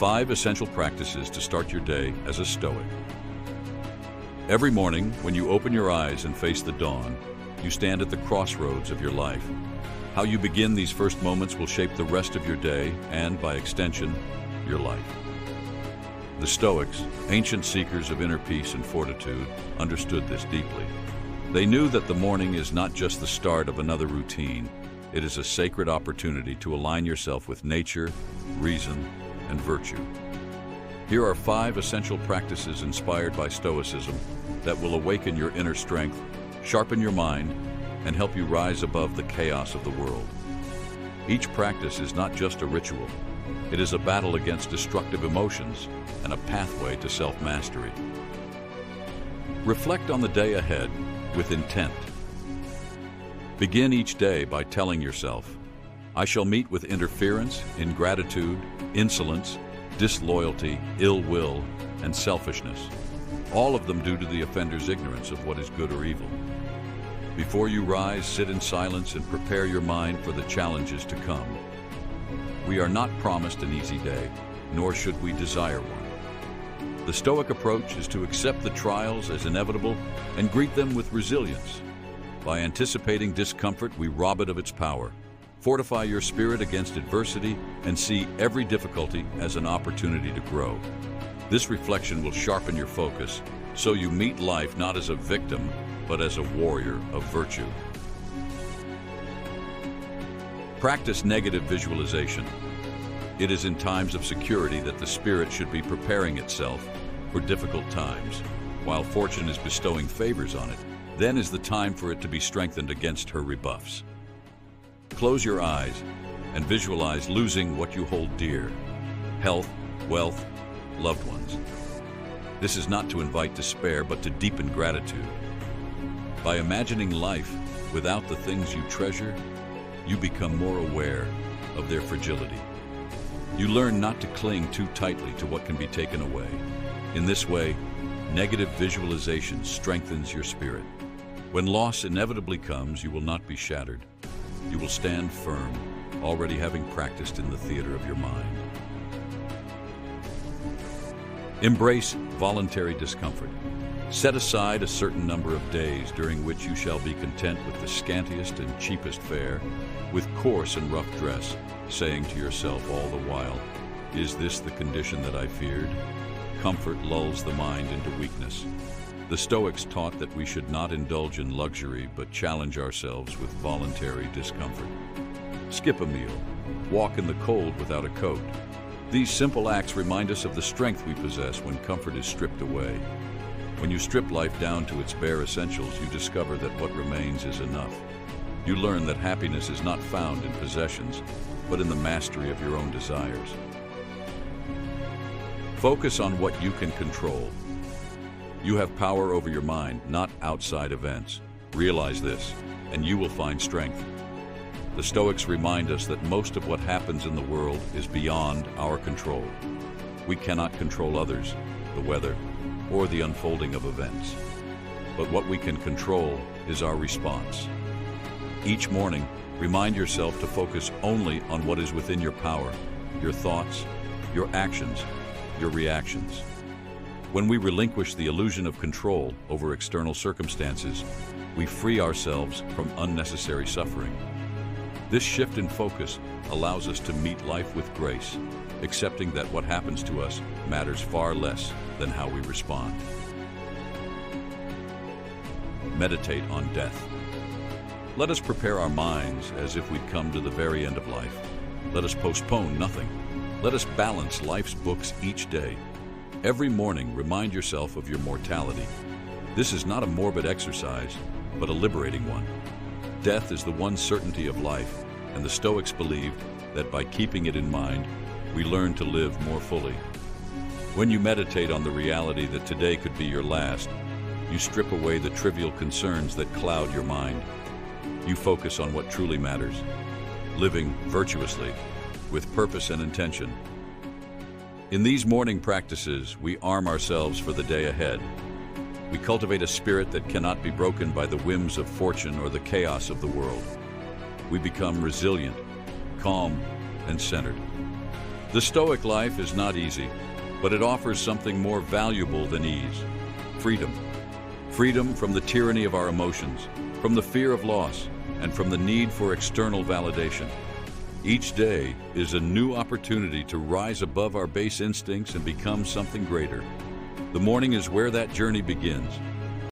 5 essential practices to start your day as a Stoic. Every morning, when you open your eyes and face the dawn, you stand at the crossroads of your life. How you begin these first moments will shape the rest of your day and, by extension, your life. The Stoics, ancient seekers of inner peace and fortitude, understood this deeply. They knew that the morning is not just the start of another routine. It is a sacred opportunity to align yourself with nature, reason, and virtue. Here are 5 essential practices inspired by Stoicism that will awaken your inner strength, sharpen your mind, and help you rise above the chaos of the world. Each practice is not just a ritual. It is a battle against destructive emotions and a pathway to self-mastery. Reflect on the day ahead with intent. Begin each day by telling yourself, I shall meet with interference, ingratitude, insolence, disloyalty, ill will, and selfishness, all of them due to the offender's ignorance of what is good or evil. Before you rise, sit in silence and prepare your mind for the challenges to come. We are not promised an easy day, nor should we desire one. The Stoic approach is to accept the trials as inevitable and greet them with resilience. By anticipating discomfort, we rob it of its power. Fortify your spirit against adversity and see every difficulty as an opportunity to grow. This reflection will sharpen your focus, so you meet life not as a victim, but as a warrior of virtue. Practice negative visualization. It is in times of security that the spirit should be preparing itself for difficult times. While fortune is bestowing favors on it, then is the time for it to be strengthened against her rebuffs. Close your eyes and visualize losing what you hold dear: health, wealth, loved ones. This is not to invite despair, but to deepen gratitude. By imagining life without the things you treasure, you become more aware of their fragility. You learn not to cling too tightly to what can be taken away. In this way, negative visualization strengthens your spirit. When loss inevitably comes, you will not be shattered. You will stand firm, already having practiced in the theater of your mind. Embrace voluntary discomfort. Set aside a certain number of days during which you shall be content with the scantiest and cheapest fare, with coarse and rough dress, saying to yourself all the while, is this the condition that I feared? Comfort lulls the mind into weakness. The Stoics taught that we should not indulge in luxury, but challenge ourselves with voluntary discomfort. Skip a meal. Walk in the cold without a coat. These simple acts remind us of the strength we possess when comfort is stripped away. When you strip life down to its bare essentials, you discover that what remains is enough. You learn that happiness is not found in possessions, but in the mastery of your own desires. Focus on what you can control. You have power over your mind, not outside events. Realize this, and you will find strength. The Stoics remind us that most of what happens in the world is beyond our control. We cannot control others, the weather, or the unfolding of events. But what we can control is our response. Each morning, remind yourself to focus only on what is within your power, your thoughts, your actions, your reactions. When we relinquish the illusion of control over external circumstances, we free ourselves from unnecessary suffering. This shift in focus allows us to meet life with grace, accepting that what happens to us matters far less than how we respond. Meditate on death. Let us prepare our minds as if we'd come to the very end of life. Let us postpone nothing. Let us balance life's books each day. Every morning, remind yourself of your mortality. This is not a morbid exercise, but a liberating one. Death is the one certainty of life, and the Stoics believed that by keeping it in mind, we learn to live more fully. When you meditate on the reality that today could be your last, you strip away the trivial concerns that cloud your mind. You focus on what truly matters, living virtuously, with purpose and intention. In these morning practices, we arm ourselves for the day ahead. We cultivate a spirit that cannot be broken by the whims of fortune or the chaos of the world. We become resilient, calm, and centered. The Stoic life is not easy, but it offers something more valuable than ease: freedom. Freedom from the tyranny of our emotions, from the fear of loss, and from the need for external validation. Each day is a new opportunity to rise above our base instincts and become something greater. The morning is where that journey begins,